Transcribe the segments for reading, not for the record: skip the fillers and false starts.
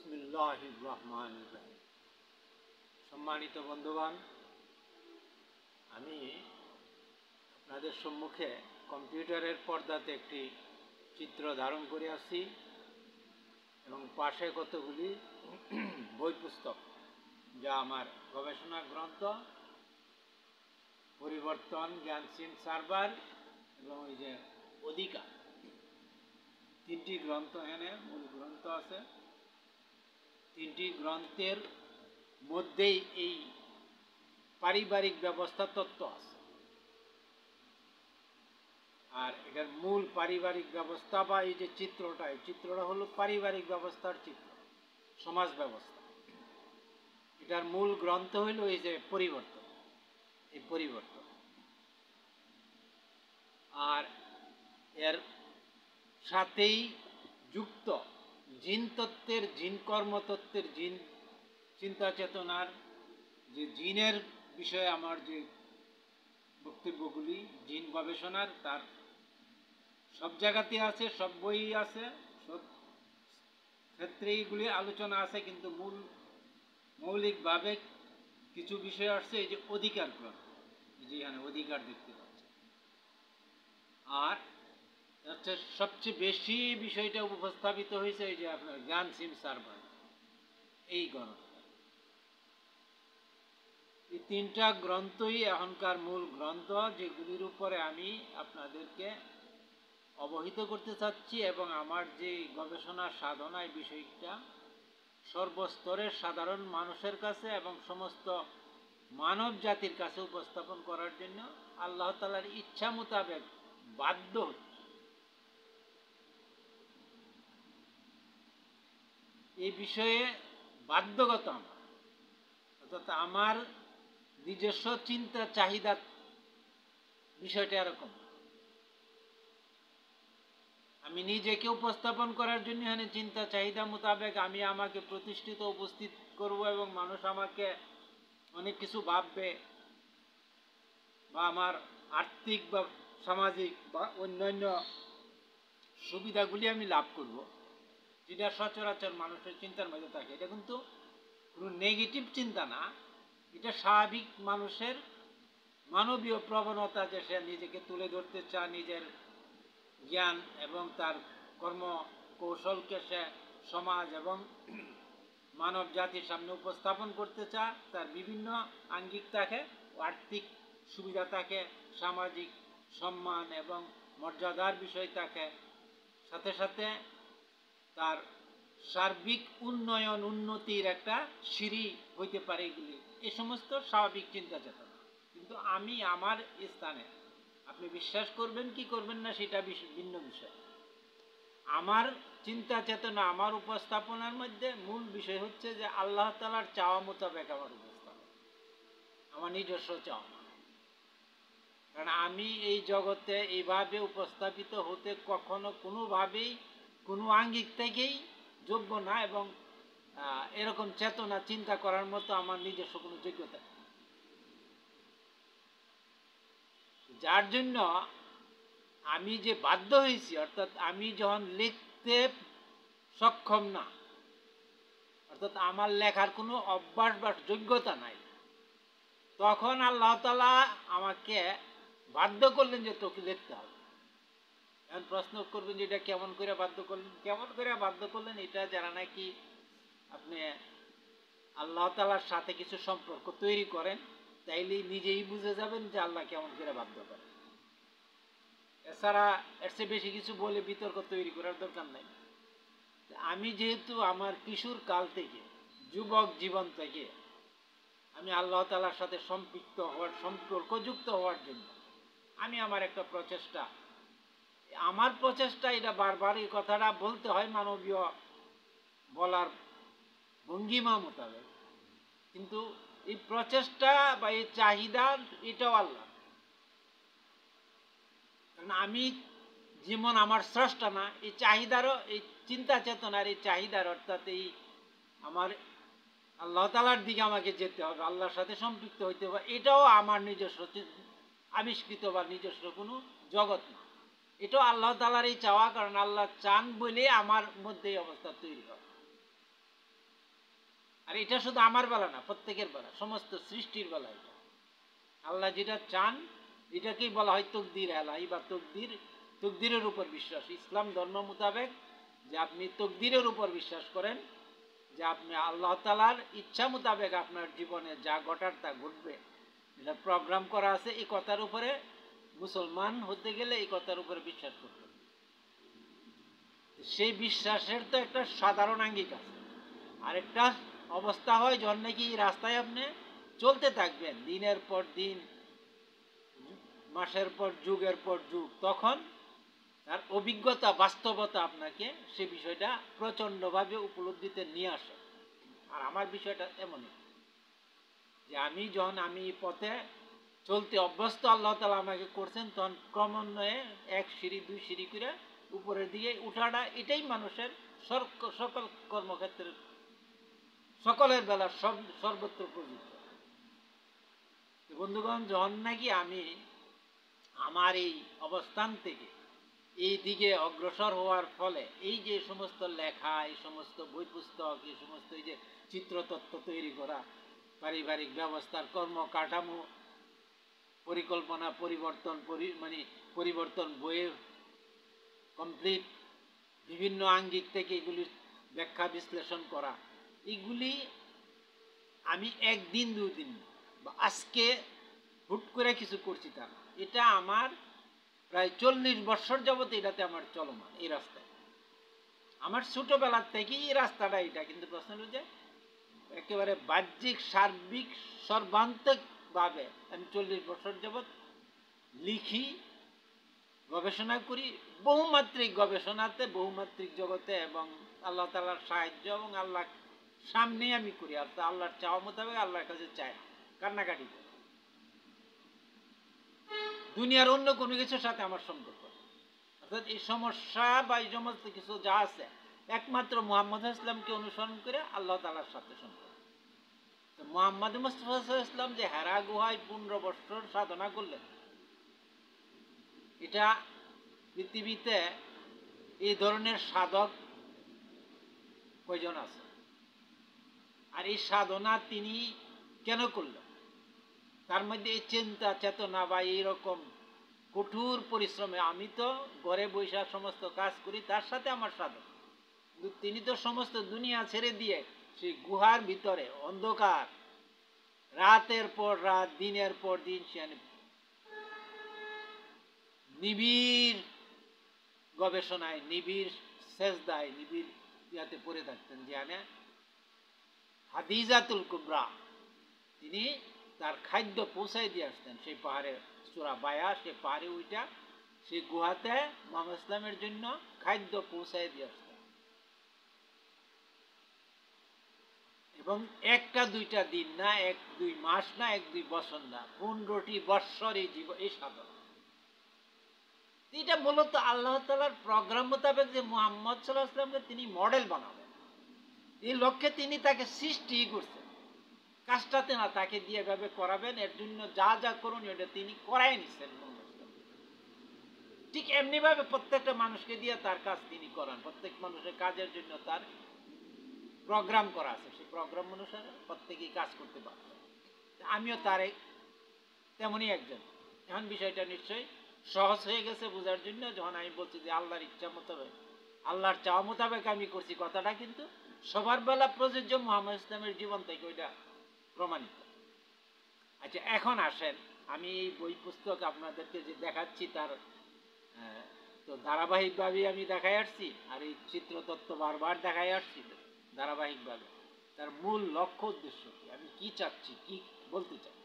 বিসমিল্লাহির রহমানির রহিম। সম্মানিত বন্ধুগণ, আমি আপনাদের সম্মুখে কম্পিউটারের পর্দাতে একটি চিত্র ধারণ করে আসছি এবং পাশে কতগুলি বই পুস্তক, যা আমার গবেষণা গ্রন্থ পরিবর্তন, জ্ঞান সিম সার্ভার এবং ওই যে অধিকার, তিনটি গ্রন্থ এখানে মূল গ্রন্থ আছে। তিনটি গ্রন্থের মধ্যেই এই পারিবারিক ব্যবস্থা তত্ত্ব আছে। আর এটার মূল পারিবারিক ব্যবস্থা বা এই যে চিত্রটা, এই চিত্রটা হলো পারিবারিক ব্যবস্থার চিত্র, সমাজ ব্যবস্থা। এটার মূল গ্রন্থ হইল এই যে পরিবর্তন, এই পরিবর্তন। আর এর সাথেই যুক্ত জিন তত্ত্বের, জিন কর্মতত্ত্বের, জিন চিন্তা চেতনার, যে জিনের বিষয়ে আমার যে বক্তব্যগুলি, জিন গবেষণার, তার সব জায়গাতে আছে, সব বই আছে, সব ক্ষেত্রে এইগুলি আলোচনা আছে। কিন্তু মৌলিকভাবে কিছু বিষয় আসছে এই যে অধিকার গ্রন্থ, এই যে এখানে অধিকার দেখতে পাচ্ছি। আর হচ্ছে সবচেয়ে বেশি বিষয়টা উপস্থাপিত হয়েছে এই যে আপনার জ্ঞান সিম সার্ভার, এই গ্রন্থ। এই তিনটা গ্রন্থই এখনকার মূল গ্রন্থ, যেগুলির উপরে আমি আপনাদেরকে অবহিত করতে চাচ্ছি এবং আমার যে গবেষণা সাধনা, এই বিষয়টা সর্বস্তরের সাধারণ মানুষের কাছে এবং সমস্ত মানব জাতির কাছে উপস্থাপন করার জন্য আল্লাহ তাআলার ইচ্ছা মোতাবেক বাধ্য হচ্ছে। এই বিষয়ে বাধ্যগত আমার, অর্থাৎ আমার নিজস্ব চিন্তা চাহিদা বিষয়টা এরকম। আমি নিজেকে উপস্থাপন করার জন্য এখানে চিন্তা চাহিদা মোতাবেক আমি আমাকে প্রতিষ্ঠিত উপস্থিত করব এবং মানুষ আমাকে অনেক কিছু ভাববে, বা আমার আর্থিক বা সামাজিক বা অন্যান্য সুবিধাগুলি আমি লাভ করব, যেটা সচরাচর মানুষের চিন্তার মধ্যে থাকে। এটা কিন্তু কোনো নেগেটিভ চিন্তা না, এটা স্বাভাবিক মানুষের মানবীয় প্রবণতা, যে সে নিজেকে তুলে ধরতে চায়, নিজের জ্ঞান এবং তার কর্ম কৌশলকে সে সমাজ এবং মানব জাতির সামনে উপস্থাপন করতে চায়। তার বিভিন্ন আঙ্গিক থাকে, আর্থিক সুবিধা থাকে, সামাজিক সম্মান এবং মর্যাদার বিষয় থাকে, সাথে সাথে তার সার্বিক উন্নয়ন, উন্নতির একটা সিঁড়ি হইতে পারে। এগুলি এই সমস্ত স্বাভাবিক চিন্তা চেতনা। কিন্তু আমি আমার স্থানে, আপনি বিশ্বাস করবেন কি করবেন না সেটা ভিন্ন বিষয়, আমার চিন্তা চেতনা, আমার উপস্থাপনার মধ্যে মূল বিষয় হচ্ছে যে আল্লাহ তাআলার চাওয়া মোতাবেক আমার উপস্থাপন, আমার নিজস্ব চাওয়া। কারণ আমি এই জগতে এইভাবে উপস্থাপিত হতে কখনো কোনোভাবেই কোনো আঙ্গিক থেকেই যোগ্য না, এবং এরকম চেতনা চিন্তা করার মতো আমার নিজস্ব কোনো যোগ্যতা নেই। যার জন্য আমি যে বাধ্য হয়েছি, অর্থাৎ আমি যখন লিখতে সক্ষম না, অর্থাৎ আমার লেখার কোনো অভ্যাস বা যোগ্যতা নাই, তখন আল্লাহ তাআলা আমাকে বাধ্য করলেন যে তোকে লিখতে হবে। এখন প্রশ্ন করবেন যে এটা কেমন করে বাধ্য করলেন? কেমন করে বাধ্য করলেন, এটা যারা নাকি আপনি আল্লাহ তাআলার সাথে কিছু সম্পর্ক তৈরি করেন, তাইলেই নিজেই বুঝে যাবেন যে আল্লাহ কেমন করে বাধ্য করেন। এছাড়া এর চেয়ে বেশি কিছু বলে বিতর্ক তৈরি করার দরকার নাই। আমি যেহেতু আমার কিশোর কাল থেকে, যুবক জীবন থেকে আমি আল্লাহ তাআলার সাথে সম্পৃক্ত হওয়ার, সম্পর্কযুক্ত হওয়ার জন্য আমি আমার একটা প্রচেষ্টা, আমার প্রচেষ্টা, এটা বারবার এই কথাটা বলতে হয় মানবীয় বলার ভঙ্গিমা মোতাবেক, কিন্তু এই প্রচেষ্টা বা এই চাহিদা এটাও আল্লাহ। কারণ আমি যেমন আমার স্রষ্টা না, এই চাহিদারও, এই চিন্তা চেতনার এই চাহিদার, অর্থাৎ এই আমার আল্লাহ তাআলার দিকে আমাকে যেতে হবে, আল্লাহর সাথে সম্পৃক্ত হইতে হবে, এটাও আমার নিজস্ব আবিষ্কৃত বা নিজস্ব কোনো জগৎ না, এটাও আল্লাহ তাআলারই চাওয়া। কারণ আল্লাহ চান বলে আমার মধ্যে এই অবস্থা তৈরি হয়। আর এটা শুধু আমার বেলা না, প্রত্যেকের বেলা, সমস্ত সৃষ্টির বেলা। এটা আল্লাহ যেটা চান এটাকেই বলা হয় তকদির এলাহি বা তকদিরের উপর বিশ্বাস। ইসলাম ধর্ম মোতাবেক যে আপনি তকদিরের উপর বিশ্বাস করেন, যে আপনি আল্লাহ তাআলার ইচ্ছা মোতাবেক আপনার জীবনে যা ঘটার তা ঘটবে, এটা প্রোগ্রাম করা আছে। এই কথার উপরে মুসলমান হতে গেলে এই কথার উপরে বিশ্বাস করতে হবে। সেই বিশ্বাসের তো একটা সাধারণ আঙ্গিক আছে। আরেকটা অবস্থা হয় যখন নাকি রাস্তায় আপনি চলতে থাকবেন দিনের পর দিন, মাসের পর যুগের পর যুগ, তখন তার অভিজ্ঞতা বাস্তবতা আপনাকে সে বিষয়টা প্রচণ্ডভাবে উপলব্ধিতে নিয়ে আসে। আর আমার বিষয়টা এমনই যে আমি পথে চলতে অভ্যস্ত, আল্লাহ তাআলা আমাকে করছেন, তখন ক্রমান্বয়ে এক সিঁড়ি দুই সিঁড়ি করে উপরের দিকে উঠাটা, এটাই মানুষের সকল কর্মক্ষেত্রের সকলের বেলা সর্বত্র প্রযোজ্য। বন্ধুগণ, যখন নাকি আমি আমার এই অবস্থান থেকে এই দিকে অগ্রসর হওয়ার ফলে এই যে সমস্ত লেখা, এই সমস্ত বই পুস্তক, এই সমস্ত এই যে চিত্রতত্ত্ব তৈরি করা, পারিবারিক ব্যবস্থার কর্ম কাঠামো পরিকল্পনা পরিবর্তন বইয়ের কমপ্লিট বিভিন্ন আঙ্গিক থেকে এগুলি ব্যাখ্যা বিশ্লেষণ করা, এগুলি আমি একদিন দুদিন বা আজকে হুট করে কিছু করছি তা না। এটা আমার প্রায় 40 বছর যাবত এটাতে আমার চলমান, এই রাস্তায় আমার ছোটবেলার থেকেই এই রাস্তাটা এটা। কিন্তু প্রশ্ন হলো যে একেবারে বাহ্যিক সার্বিক সর্বান্তকভাবে আমি 40 বছর যাবত লিখি, গবেষণা করি, বহুমাত্রিক গবেষণাতে, বহুমাত্রিক জগতে, এবং আল্লাহ তাআলার সাহায্য এবং আল্লাহ সামনেই আমি করি। আর আল্লাহর চাওয়া মোতাবেক আল্লাহর কাছে চাই, কান্নাকাটি করি। দুনিয়ার অন্য কোনো কিছুর সাথে আমার সম্পর্ক, অর্থাৎ এই সমস্যা বা এই সমস্ত কিছু যা আছে একমাত্র মুহাম্মদ ইসলামকে অনুসরণ করে আল্লাহ তাআলার সাথে সম্পর্ক। মুহাম্মদ মুস্তাফা ইসলাম যে হেরা গুহায় 15 বছর সাধনা করলেন, এটা পৃথিবীতে এই ধরনের সাধক কয়জন আছে? আর এই সাধনা তিনি কেন করলেন? তার মধ্যে এই চিন্তা চেতনা বা এইরকম কঠোর পরিশ্রমে, আমি তো ঘরে বৈশা সমস্ত কাজ করি, তার সাথে আমার সাধন। কিন্তু তিনি তো সমস্ত দুনিয়া ছেড়ে দিয়ে সেই গুহার ভিতরে অন্ধকার, রাতের পর রাত, দিনের পর দিন সেখানে নিবিড় গবেষণায়, নিবিড় সেজদায়, নিবিড় ইয়াতে পড়ে থাকতেন। যেখানে হাদিজাতুল কুবরা তিনি তার খাদ্য পৌঁছাই দিয়ে আসতেন সেই পাহাড়ে, সূরা বায়া, সে পাহাড়ে উইটা সেই গুহাতে মুহাম্মদ ইসলামের জন্য খাদ্য পৌঁছাই দিয়ে আসতেন। এবং একটা দুইটা দিন না, এক দুই মাস না, এক দুই বছর না, 15টি বৎসর এই সাধন। এটা মূলত আল্লাহ তাআলার প্রোগ্রাম মোতাবেক যে মুহাম্মদ সাল্লাল্লাহু আলাইহি ওয়াসাল্লামকে তিনি মডেল বানাবেন, এই লক্ষ্যে তিনি তাকে সৃষ্টি করছেন। কাজটাতে না তাকে দিয়ে এভাবে করাবেন, এর জন্য যা যা করণীয় এটা তিনি করাই নিছেন। ঠিক এমনি ভাবে প্রত্যেকটা মানুষকে দিয়ে তার কাজ তিনি করান। প্রত্যেক মানুষের কাজের জন্য তার প্রোগ্রাম করা আছে, সেই প্রোগ্রাম অনুসারে প্রত্যেকেই কাজ করতে পারবে। আমিও তার তেমনই একজন। এখন বিষয়টা নিশ্চয়ই সহজ হয়ে গেছে বোঝার জন্য, যখন আমি বলছি যে আল্লাহর ইচ্ছা মোতাবেক, আল্লাহর চাওয়া মোতাবেক আমি করছি, কথাটা কিন্তু সবার বেলা প্রযোজ্য, মুহাম্মদ ইসলামের জীবন থেকে ওইটা প্রমাণিত। আচ্ছা, এখন আসেন, আমি এই বই পুস্তক আপনাদেরকে যে দেখাচ্ছি তার তো ধারাবাহিকভাবে আমি দেখাই আসছি, আর এই চিত্রতত্ত্ব বারবার দেখাই আসছি ধারাবাহিকভাবে। তার মূল লক্ষ্য উদ্দেশ্য কি, আমি কি চাচ্ছি, কি বলতে চাই।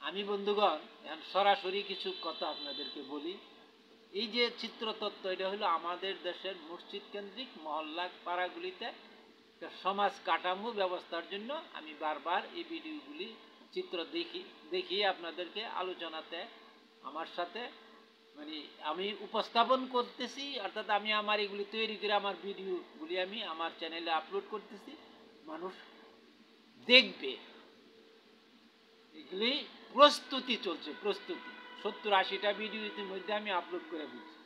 আমি বন্ধুগণ এখন সরাসরি কিছু কথা আপনাদেরকে বলি। এই যে চিত্রতত্ত্ব, এটা হলো আমাদের দেশের মসজিদ কেন্দ্রিক মহল্লা পাড়াগুলিতে সমাজ কাঠামো ব্যবস্থার জন্য আমি বারবার এই ভিডিওগুলি চিত্র দেখিয়ে আপনাদেরকে আলোচনাতে আমার সাথে আমি উপস্থাপন করতেছি। অর্থাৎ আমি আমার এগুলি তৈরি করে আমার ভিডিওগুলি আমি আমার চ্যানেলে আপলোড করতেছি, মানুষ দেখবে। এগুলি প্রস্তুতি চলছে, প্রস্তুতি। 70-80টা ভিডিও ইতিমধ্যে আমি আপলোড করে দিচ্ছি,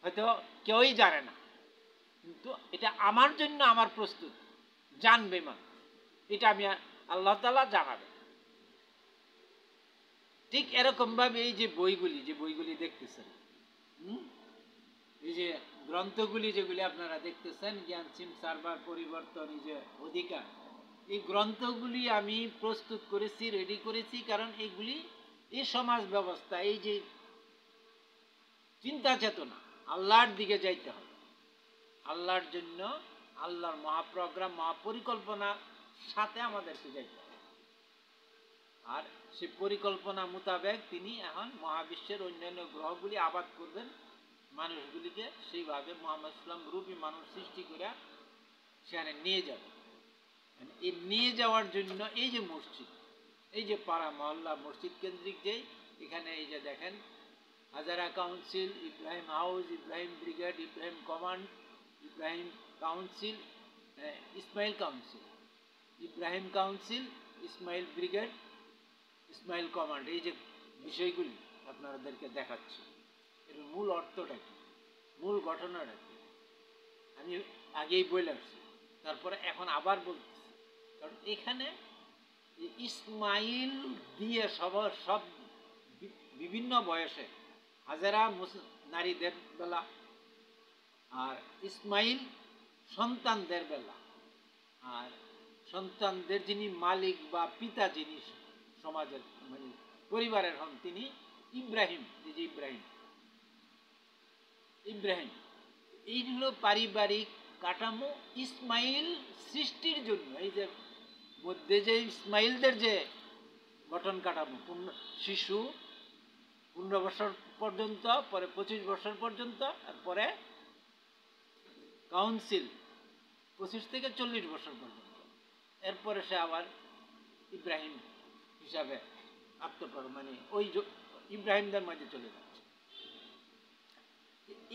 হয়তো কেউই জানে না, কিন্তু এটা আমার জন্য আমার প্রস্তুতি। জানবে মানুষ, এটা আমি আল্লাহ তাআলা জানাবে। ঠিক এরকম ভাবে এই যে বইগুলি দেখতেছেন, এই যে গ্রন্থগুলি যেগুলি আপনারা দেখতেছেন, জ্ঞান সিম সার্ভার পরিবর্তন, এই যে অধিকার, এই গ্রন্থগুলি আমি প্রস্তুত করেছি, রেডি করেছি, কারণ এগুলি এই সমাজ ব্যবস্থা, এই যে চিন্তা চেতনা, আল্লাহর দিকে যাইতে হবে, আল্লাহর জন্য, আল্লাহর মহাপ্রোগ্রাম, মহাপরিকল্পনার সাথে আমাদেরকে যাইতে হবে। আর সে পরিকল্পনা মোতাবেক তিনি এখন মহাবিশ্বের অন্যান্য গ্রহগুলি আবাদ করবেন, মানুষগুলিকে সেইভাবে মুহাম্মদ ইসলাম রূপী মানুষ সৃষ্টি করে সেখানে নিয়ে যাবে। এই নিয়ে যাওয়ার জন্য এই যে মসজিদ, এই যে পাড়া মহল্লা মসজিদ কেন্দ্রিক, যে এখানে এই যে দেখেন Hazara council, Ibrahim house, Ibrahim brigade, Ibrahim command, Ibrahim council, Ismail council, Ibrahim council, Ismail brigade, Ismail command, এই যে বিষয়গুলি আপনাদেরকে দেখাচ্ছি, এর মূল অর্থটা কি, মূল ঘটনাটা কি আমি আগেই বলে আসছি, তারপরে এখন আবার বলতেছি। কারণ এখানে ইসমাইল দিয়ে সব বিভিন্ন বয়সে, হাজারা নারীদের বেলা, আর ইসমাইল সন্তানদের বেলা, আর সন্তানদের যিনি মালিক বা পিতা, যিনি সমাজের মানে পরিবারের হন, তিনি ইব্রাহিম। যে ইব্রাহিম, ইব্রাহিম এই হলো পারিবারিক কাঠামো ইসমাইল সৃষ্টির জন্য। এই যে মধ্যে যে ইসমাইলদের যে গঠন কাঠামো, শিশু 15 বছর পর্যন্ত, পরে 25 বছর পর্যন্ত, আর পরে কাউন্সিল 25 থেকে 40 বছর পর্যন্ত, এরপরে সে আবার ইব্রাহিম হিসাবে মানে ওই ইব্রাহিমদের মাঝে চলে যাচ্ছে।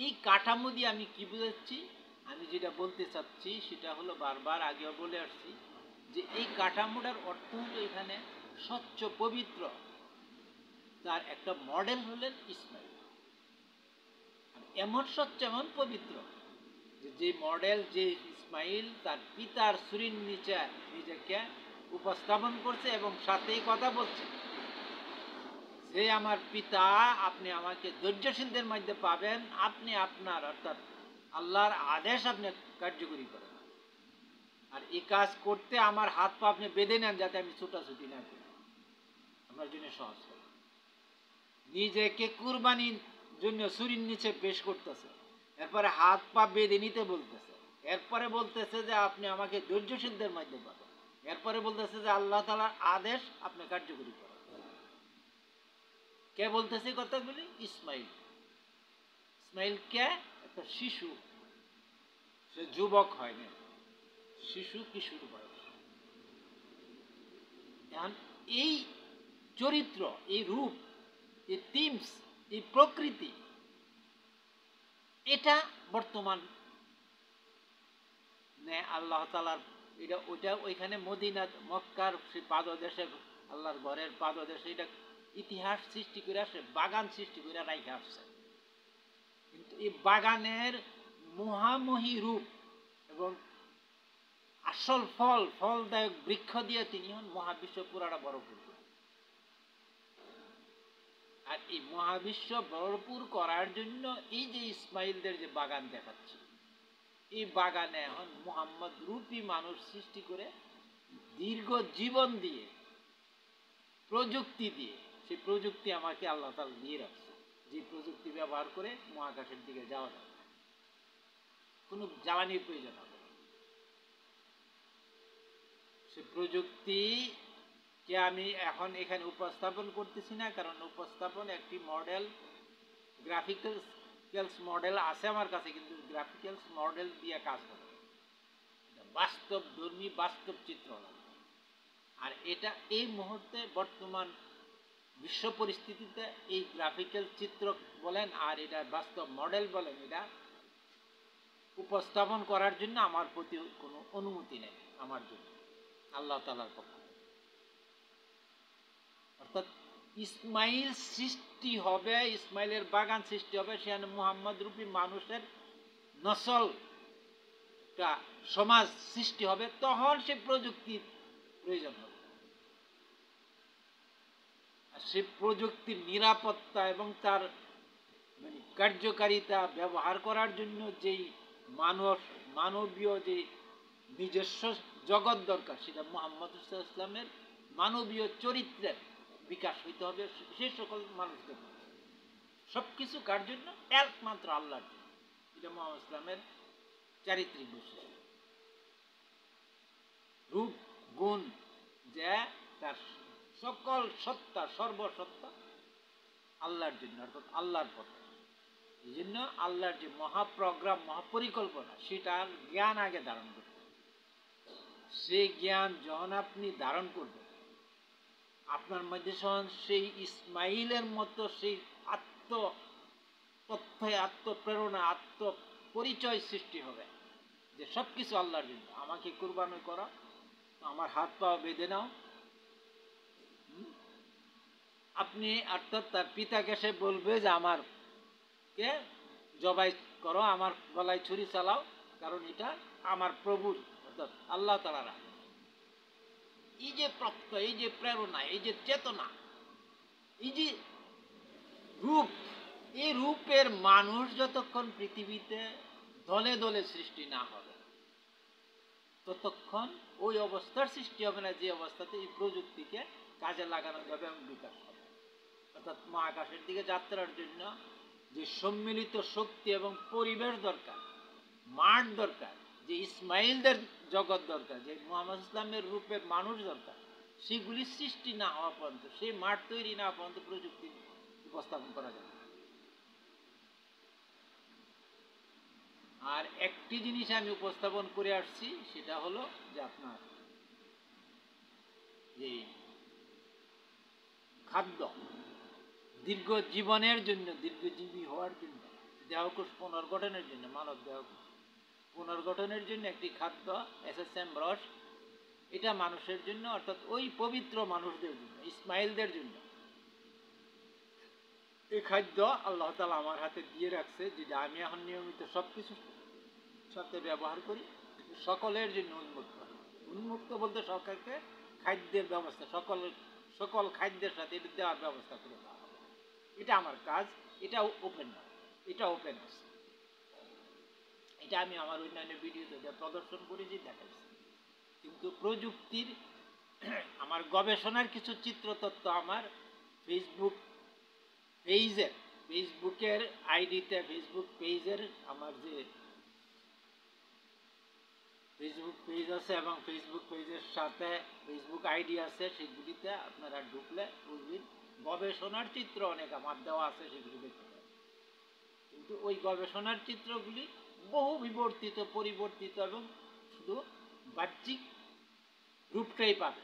এই কাঠামো দিয়ে আমি কি বুঝাচ্ছি, আমি যেটা বলতে চাচ্ছি সেটা হলো, বারবার আগেও বলে আসছি, যে এই কাঠামোটার অর্থ হলো এখানে স্বচ্ছ পবিত্র, তার একটা মডেল হলেন ইসমাইল। এমন স্বচ্ছ, এমন পবিত্র, যে মডেল, যে ইসমাইল তার পিতার ছুরির নিচে নিজেকে উপস্থাপন করছে এবং সাথেই কথা বলছে, যে আমার পিতা, আপনি আমাকে ধৈর্যশীলদের মধ্যে পাবেন, আপনি আপনার অর্থাৎ আল্লাহর আদেশ আপনি কার্যকরী করেন, আর এই কাজ করতে আমার হাত পা আপনি বেঁধে নেন, যাতে আমি ছুটাছুটি না করি, আমার জন্য সহজ হবে। নিজেকে কুরবানির জন্য ছুরির নিচে পেশ করতেছে, এরপরে হাত পা বেঁধে নিতে বলতেছে, এরপরে বলতেছে যে আপনি আমাকে ধৈর্যশীলদের মধ্যে পাবেন, এরপরে বলতেছে যে আল্লাহ তাআলার আদেশ আপনি কার্যকরী করেন। কে বলতেছে কথাগুলি? ইসমাইল। ইসমাইল কে? একটা শিশু, সে যুবক হয়নি, শিশু, কিশোর বয়স। এখন এই চরিত্র, এই রূপ, এই থিমস, এই প্রকৃতি, এটা বর্তমান আল্লাহ তাআলার, এটা ওইটা ওইখানে মদিনা মক্কার সেই পাদদেশে, আল্লাহর ঘরের পাদদেশে, এটা ইতিহাস সৃষ্টি করে আসে, বাগান সৃষ্টি করে রাখে আসছে। কিন্তু এই বাগানের মহামহী রূপ এবং আসল ফলদায়ক বৃক্ষ দিয়ে তিনি হন মহাবিশ্ব পুরাটা ভরপুর। আর এই মহাবিশ্ব ভরপুর করার জন্য এই যে ইসমাইলদের যে বাগান দেখাচ্ছে, এই বাগানে এখন মুহাম্মদ রূপী মানুষ সৃষ্টি করে দীর্ঘ জীবন দিয়ে, প্রযুক্তি দিয়ে, সেই প্রযুক্তি আমাকে আল্লাহ তাআলা দিয়ে রাখছে, যে প্রযুক্তি ব্যবহার করে মহাকাশের দিকে যাওয়া যাবে, কোনো জ্বালানির প্রয়োজন হবে। সে প্রযুক্তিকে আমি এখন এখানে উপস্থাপন করতেছি না, কারণ উপস্থাপন একটি মডেল, গ্রাফিক্যালস মডেল আছে আমার কাছে, কিন্তু গ্রাফিক্যালস মডেল দিয়ে কাজ করে, বাস্তব ধর্মী বাস্তব চিত্র লাগবে। আর এটা এই মুহূর্তে বর্তমান বিশ্ব পরিস্থিতিতে এই গ্রাফিক্যাল চিত্র বলেন আর এটা বাস্তব মডেল বলেন, এটা উপস্থাপন করার জন্য আমার প্রতি কোনো অনুমতি নেই আমার জন্য, আল্লাহ তাআলার পক্ষ। অর্থাৎ ইসমাইল সৃষ্টি হবে, ইসমাইলের বাগান সৃষ্টি হবে, সেখানে মুহাম্মদ রূপী মানুষের নসল একটা সমাজ সৃষ্টি হবে, তখন সে প্রযুক্তির প্রয়োজন হবে। আর সে প্রযুক্তির নিরাপত্তা এবং তার মানে কার্যকারিতা ব্যবহার করার জন্য যেই মানবীয় যে নিজস্ব জগৎ দরকার, সেটা মুহাম্মদ ইসলামের মানবীয় চরিত্রের বিকাশ হইতে হবে সে সকল মানুষদের। সবকিছু কার জন্য? একমাত্র আল্লাহর জন্য। এটা মুহাম্মদ ইসলামের চারিত্রিক বৈশিষ্ট্য। রূপ গুণ যে তার সকল সত্তা, সর্বসত্তা আল্লাহর জন্য, অর্থাৎ আল্লাহর পথে। এই জন্য আল্লাহর যে মহাপ্রোগ্রাম, মহাপরিকল্পনা, সেটার জ্ঞান আগে ধারণ করতে হবে। সেই জ্ঞান যখন আপনি ধারণ করবেন, আপনার মধ্যে সেই ইসমাইলের মতো সেই তথ্যে আত্মপ্রেরণা, আত্মপরিচয় সৃষ্টি হবে যে সব কিছু আল্লাহর জন্য। আমাকে কুরবানি করা, আমার হাত পা বেঁধে নাও। আপনি অর্থাৎ তার পিতাকে সে বলবে যে আমার কে জবাই করো, আমার গলায় ছুরি চালাও, কারণ এটা আমার প্রভুর অর্থাৎ আল্লাহ তাআলার। এই যে প্রত্যয়, এই যে প্রেরণা, এই যে চেতনা, এই যে রূপ, এই রূপের মানুষ যতক্ষণ পৃথিবীতে দলে দলে সৃষ্টি না হবে, ততক্ষণ ওই অবস্থার সৃষ্টি হবে না যে অবস্থাতে এই প্রযুক্তিকে কাজে লাগানো যাবে এবং বিকাশ হবে। অর্থাৎ মহাকাশের দিকে যাত্রার জন্য যে সম্মিলিত শক্তি এবং পরিবেশ দরকার, মাঠ দরকার, যে ইসমাইলদের জগৎ দরকার, যে মুহাম্মদ ইসলামের রূপের মানুষ দরকার, সেগুলি সৃষ্টি না হওয়া পর্যন্ত, সেই মাঠ তৈরি না হওয়া পর্যন্ত প্রযুক্তি উপস্থাপন করা যাবে। আর একটি জিনিস আমি উপস্থাপন করে আসছি, সেটা হলো যে আপনার যে খাদ্য দীর্ঘ জীবনের জন্য, দীর্ঘজীবী হওয়ার জন্য, দেহকোষ পুনর্গঠনের জন্য, মানব দেহকোষ পুনর্গঠনের জন্য একটি খাদ্য এসএসএম রস, এটা মানুষের জন্য, অর্থাৎ ওই পবিত্র মানুষদের জন্য, ইসমাইলদের জন্য এই খাদ্য আল্লাহ তাআলা আমার হাতে দিয়ে রাখছে, যেটা আমি এখন নিয়মিত সবকিছুর সাথে ব্যবহার করি। সকলের জন্য উন্মুক্ত, উন্মুক্ত বলতে সকলকে খাদ্যের ব্যবস্থা, সকল খাদ্যের সাথে এটা দেওয়ার ব্যবস্থা করে দেওয়া হবে। এটা আমার কাজ। এটা ওপেন না, এটা ওপেন আছে। এটা আমি আমার অন্যান্য ভিডিওতে প্রদর্শন করেছি, দেখাচ্ছি। কিন্তু প্রযুক্তির আমার গবেষণার কিছু চিত্রতত্ত্ব আমার ফেসবুকের আইডিতে, ফেসবুক পেজের আমার যে ফেসবুক পেজ আছে এবং ফেসবুক পেজের সাথে ফেসবুক আইডি আছে, সেগুলিতে আপনারা ঢুকলে বুঝবেন গবেষণার চিত্র অনেক আমার দেওয়া আছে, সেগুলি দেখতে পাবেন। কিন্তু ওই গবেষণার চিত্রগুলি বহু বিবর্তিত, পরিবর্তিত এবং শুধু বাহ্যিক রূপটাই পাবে,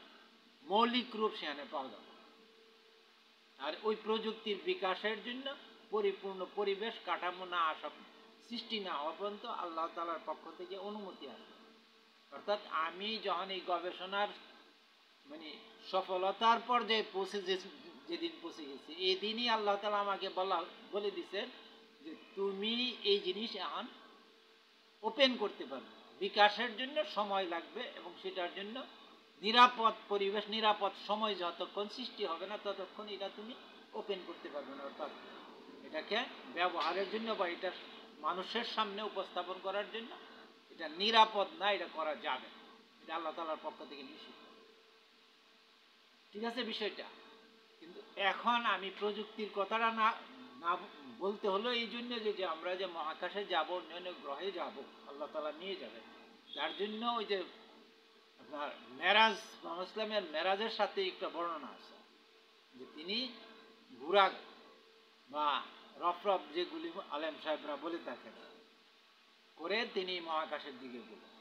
মৌলিক রূপ সেখানে পাওয়া যাবে। আর ওই প্রযুক্তির বিকাশের জন্য পরিপূর্ণ পরিবেশ কাঠামো না আসা, সৃষ্টি না হওয়া পর্যন্ত আল্লাহ তাআলার পক্ষ থেকে অনুমতি আসবে। অর্থাৎ আমি যখন এই গবেষণার মানে সফলতার পর্যায়ে যেদিন পৌঁছে গেছি, এই দিনই আল্লাহ তাআলা আমাকে বলে দিচ্ছেন যে তুমি এই জিনিস এখন ওপেন করতে পারবে। বিকাশের জন্য সময় লাগবে এবং সেটার জন্য নিরাপদ পরিবেশ, নিরাপদ সময় যতক্ষণ সৃষ্টি হবে না, ততক্ষণ এটা তুমি ওপেন করতে পারবে না। অর্থাৎ এটাকে ব্যবহারের জন্য বা এটা মানুষের সামনে উপস্থাপন করার জন্য এটা নিরাপদ না, এটা করা যাবে। এটা আল্লাহ তাআলার পক্ষ থেকে নিষিদ্ধ। ঠিক আছে বিষয়টা? কিন্তু এখন আমি প্রযুক্তির কথাটা না না বলতে হলো এই জন্য যে আমরা যে মহাকাশে যাব, অন্যান্য গ্রহে যাব, আল্লাহ তাআলা নিয়ে যাবেন। যার জন্য ওই যে আপনার মেরাজ, মুহাম্মদ ইসলামের মেরাজের সাথে একটা বর্ণনা আছে যে তিনি বুরাক বা রফরফ, যেগুলি আলেম সাহেবরা বলে থাকেন, করে তিনি মহাকাশের দিকে গেলেন,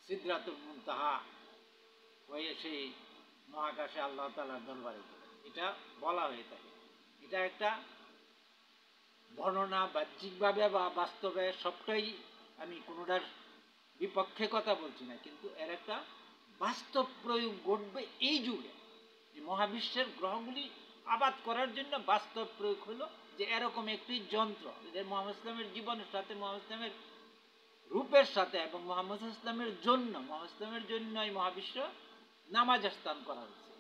সিদরাতুল মুনতাহা হয়ে সেই মহাকাশে আল্লাহ তাআলার দরবারে গেলেন। এটা বলা হয়ে থাকে। এটা একটা বর্ণনা, বাহ্যিকভাবে বা বাস্তবে সবটাই, আমি কোনোটার বিপক্ষে কথা বলছি না, কিন্তু এর একটা বাস্তব প্রয়োগ ঘটবে এই যুগে। এই মহাবিশ্বের গ্রহগুলি আবাদ করার জন্য বাস্তব প্রয়োগ হলো যে এরকম একটি যন্ত্র, যে মুহাম্মদ ইসলামের জীবনের সাথে, মুহাম্মদ ইসলামের রূপের সাথে এবং মুহাম্মদ ইসলামের জন্য, মুহাম্মদ ইসলামের জন্য এই মহাবিশ্ব নামাজ স্থান করা হয়েছে।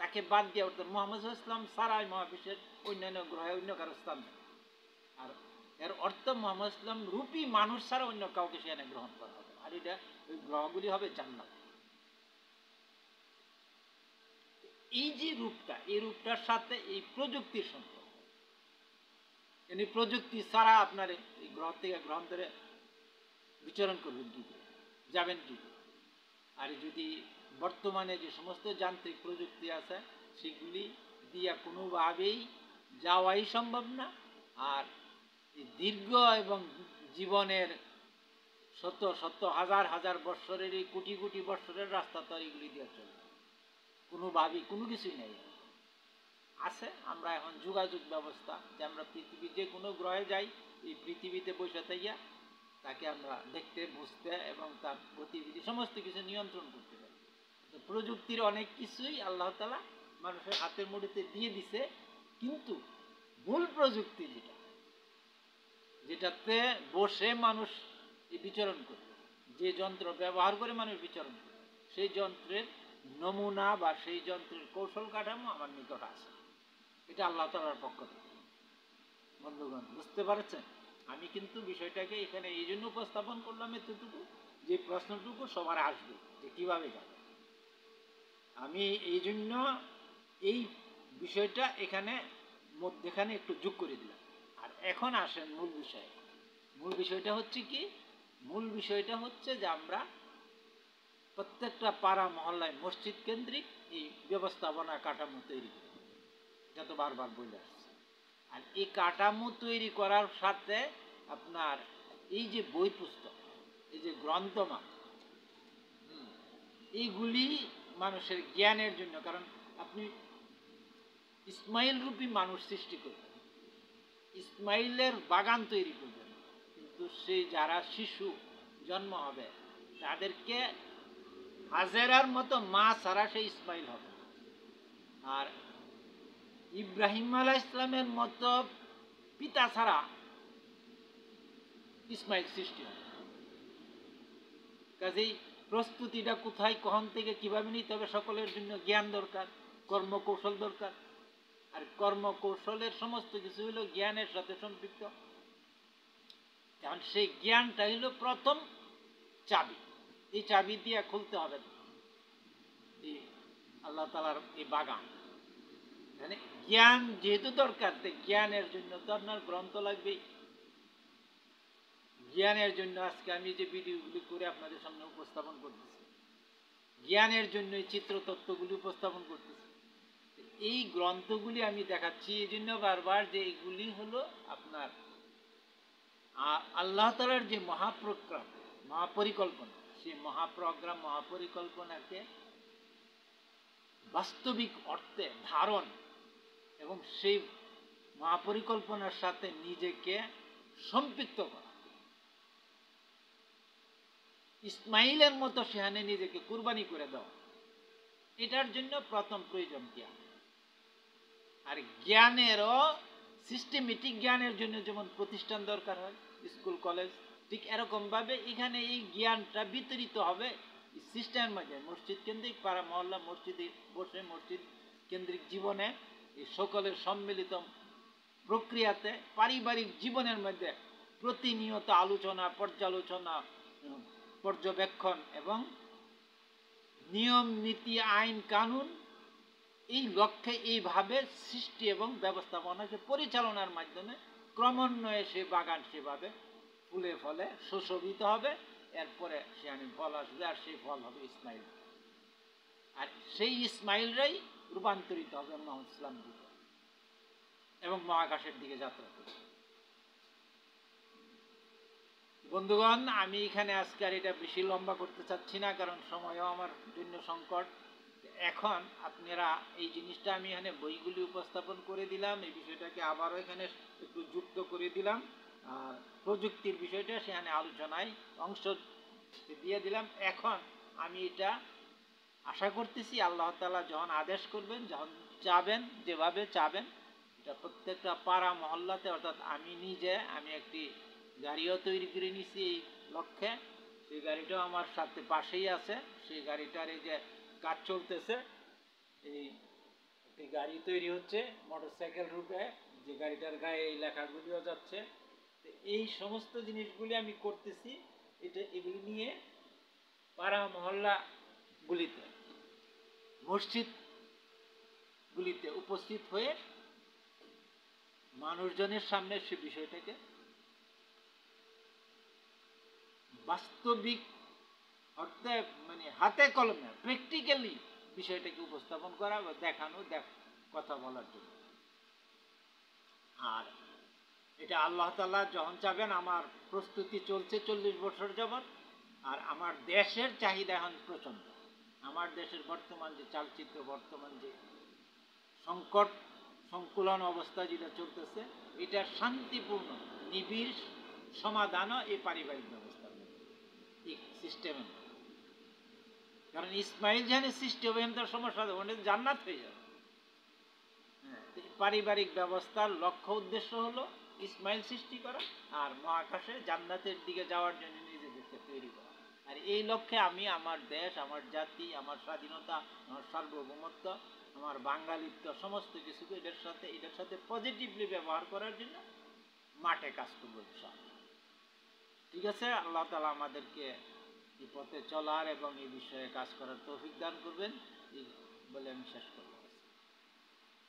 তাকে বাদ দিয়ে অর্থাৎ মুহাম্মদ ইসলাম ছাড়া এই মহাবিশ্বের অন্যান্য গ্রহে অন্য কারো স্থান নেই। আর এর অর্থ মুহাম্মদ ইসলাম রূপী মানুষ ছাড়া অন্য কাউকে সেখানে গ্রহণ করা হবে। আর এটা ওই গ্রহগুলি হবে জান্নাত। এই যে রূপটা, এই রূপটার সাথে এই প্রযুক্তির সম্পর্ক, মানে প্রযুক্তি ছাড়া আপনার এই গ্রহ থেকে গ্রহান্তরে বিচরণ করবেন কি করে, যাবেন কি করে? আর যদি বর্তমানে যে সমস্ত যান্ত্রিক প্রযুক্তি আছে সেগুলি দিয়ে কোনোভাবেই যাওয়াই সম্ভব না। আর দীর্ঘ এবং জীবনের শত শত হাজার হাজার বৎসরের, এই কোটি কোটি বৎসরের রাস্তা তো এগুলি দিয়ে চলবে কোনোভাবেই, কোনো কিছুই নেই। আছে আমরা এখন যোগাযোগ ব্যবস্থা, যে আমরা পৃথিবীর যে কোনো গ্রহে যাই, এই পৃথিবীতে বসে থাইয়া তাকে আমরা দেখতে, বুঝতে এবং তার গতিবিধি সমস্ত কিছু নিয়ন্ত্রণ করতে পারি। তো প্রযুক্তির অনেক কিছুই আল্লাহ তাআলা মানুষের হাতের মুঠিতে দিয়ে দিছে, কিন্তু মূল প্রযুক্তি যেটাতে বসে মানুষ বিচরণ করবে, যে যন্ত্র ব্যবহার করে মানুষ বিচরণ করবে, সেই যন্ত্রের নমুনা বা সেই যন্ত্রের কৌশল কাঠামো আমার নিকট আছে। এটা আল্লাহ তাআলার পক্ষ থেকে। বন্ধুগণ, বুঝতে পারছেন? আমি কিন্তু বিষয়টাকে এখানে এই জন্য উপস্থাপন করলাম এতটুকু, যে প্রশ্নটুকু সবার আসবে যে কিভাবে যাবে। আমি এই জন্য এই বিষয়টা এখানে মধ্যখানে একটু যোগ করে দিলাম। আর এখন আসেন মূল বিষয়ে। মূল বিষয়টা হচ্ছে কি? মূল বিষয়টা হচ্ছে যে আমরা প্রত্যেকটা পাড়া মহল্লায় মসজিদ কেন্দ্রিক এই ব্যবস্থাপনা কাঠামো তৈরি করি, এটা তো বারবার বলে আসছে। আর এই কাঠামো তৈরি করার সাথে আপনার এই যে বই পুস্তক, এই যে গ্রন্থমা, এইগুলি মানুষের জ্ঞানের জন্য। কারণ আপনি ইসমাইল রূপী মানুষ সৃষ্টি করবেন, ইসমাইলের বাগান তৈরি করবেন, কিন্তু সেই যারা শিশু জন্ম হবে তাদেরকে হাজেরার মতো মা ছাড়া সে ইসমাইল হবে। আর ইব্রাহিম আলাইহিস ইসলামের মতো পিতা ছাড়া ইসমাইল সৃষ্টি হবে। কাজেই প্রস্তুতিটা কোথায়, কখন থেকে, কিভাবে নিতে হবে, সকলের জন্য জ্ঞান দরকার, কর্মকৌশল দরকার। আর কর্মকৌশলের সমস্ত কিছু হলো জ্ঞানের সাথে সম্পৃক্ত। কারণ সেই জ্ঞানটা হলো প্রথম চাবি। এই চাবি দিয়ে খুলতে হবে এই আল্লাহ তাআলার এই বাগান। মানে জ্ঞান যেহেতু দরকার, জ্ঞানের জন্য তো আপনার গ্রন্থ লাগবেই। জ্ঞানের জন্য আজকে আমি যে ভিডিওগুলি করে আপনাদের সামনে উপস্থাপন করতেছি, জ্ঞানের জন্য এই চিত্রতত্ত্বগুলি উপস্থাপন করতেছি। এই গ্রন্থগুলি আমি দেখাচ্ছি এই জন্য বারবার যে এইগুলি হলো আপনার আল্লাহ তাআলার যে মহাপ্রোগ্রাম, মহাপরিকল্পনা, সেই মহাপ্রোগ্রাম, মহাপরিকল্পনাকে বাস্তবিক অর্থে ধারণ এবং সেই মহাপরিকল্পনার সাথে নিজেকে সম্পৃক্ত করা। ইসমাইলের মতো সেখানে নিজেকে কুরবানি করে দাও, এটার জন্য প্রথম প্রয়োজন জ্ঞান। আর জ্ঞানেরও সিস্টেমেটিক জ্ঞানের জন্য যেমন প্রতিষ্ঠান দরকার হয়, স্কুল কলেজ, ঠিক এরকমভাবে এখানে এই জ্ঞানটা বিতরিত হবে সিস্টেমের মাঝে। মসজিদ কেন্দ্রিক, পাড়া মহল্লা মসজিদে বসে মসজিদ কেন্দ্রিক জীবনে এই সকলের সম্মিলিত প্রক্রিয়াতে পারিবারিক জীবনের মধ্যে প্রতিনিয়ত আলোচনা, পর্যালোচনা, পর্যবেক্ষণ এবং নিয়ম নীতি, আইন কানুন, এই লক্ষ্যে এইভাবে সৃষ্টি এবং ব্যবস্থাপনাকে পরিচালনার মাধ্যমে ক্রমান্বয়ে সে বাগান সেভাবে ফুলে ফলে সুশোভিত হবে। এরপরে সেখানে ফল আসবে, আর সেই ফল হবে ইসমাইল। আর সেই ইসমাইলরাই রূপান্তরিত হবে মুহাম্মদ ইসলাম দিকে এবং মহাকাশের দিকে যাত্রা করবে। বন্ধুগণ, আমি এখানে আজকে আর এটা বেশি লম্বা করতে চাচ্ছি না, কারণ সময়ও আমার জন্য সংকট। এখন আপনারা এই জিনিসটা আমি এখানে বইগুলি উপস্থাপন করে দিলাম, এই বিষয়টাকে আবারও এখানে একটু যুক্ত করে দিলাম, আর প্রযুক্তির বিষয়টা সেখানে আলোচনায় অংশ দিয়ে দিলাম। এখন আমি এটা আশা করতেছি আল্লাহ তাআলা যখন আদেশ করবেন, যখন চাবেন, যেভাবে চাবেন, এটা প্রত্যেকটা পাড়া মহল্লাতে, অর্থাৎ আমি নিজে একটি গাড়িও তৈরি করে নিছি এই লক্ষ্যে। সেই গাড়িটাও আমার সাথে পাশেই আছে। সেই গাড়িটার এই যে কাজ চলতেছে, এই একটি গাড়ি তৈরি হচ্ছে মোটরসাইকেল রূপে, যে গাড়িটার গায়ে এই লেখাগুলিও যাচ্ছে। তো এই সমস্ত জিনিসগুলি আমি করতেছি, এগুলি নিয়ে পাড়া মহল্লাগুলিতে, মসজিদগুলিতে উপস্থিত হয়ে মানুষজনের সামনে সে বিষয়টাকে বাস্তবিক অর্থে মানে হাতে কলমে প্র্যাকটিক্যালি বিষয়টাকে উপস্থাপন করা বা দেখানো, কথা বলার জন্য। আর এটা আল্লাহ তাআলা যখন চাবেন, আমার প্রস্তুতি চলছে 40 বছর যাবৎ। আর আমার দেশের চাহিদা এখন প্রচণ্ড। আমার দেশের বর্তমান যে চালচিত্র, বর্তমান যে সংকট সংকুলন অবস্থা যেটা চলতেছে, এটা শান্তিপূর্ণ নিবিড় সমাধানও এই পারিবারিক ব্যবস্থার সিস্টেমের। কারণ ইসমাইল যেখানে সৃষ্টি হবে তার সমস্যা ওখানে জান্নাত হয়ে যাবে। পারিবারিক ব্যবস্থার লক্ষ্য উদ্দেশ্য হলো ইসমাইল সৃষ্টি করা আর মহাকাশে জান্নাতের দিকে যাওয়ার জন্য নিজেদেরকে তৈরি করা। আর এই লক্ষ্যে আমি আমার দেশ, আমার জাতি, আমার স্বাধীনতা, আমার সার্বভৌমত্ব, আমার বাঙালিত্ব সমস্ত কিছুকে এটার সাথে পজিটিভলি ব্যবহার করার জন্য মাঠে কাজ করবো ইনশাআল্লাহ। ঠিক আছে, আল্লাহ তাআলা আমাদেরকে এই পথে চলার এবং এই বিষয়ে কাজ করার তৌফিক দান করবেন, এই বলে আমি শেষ করব।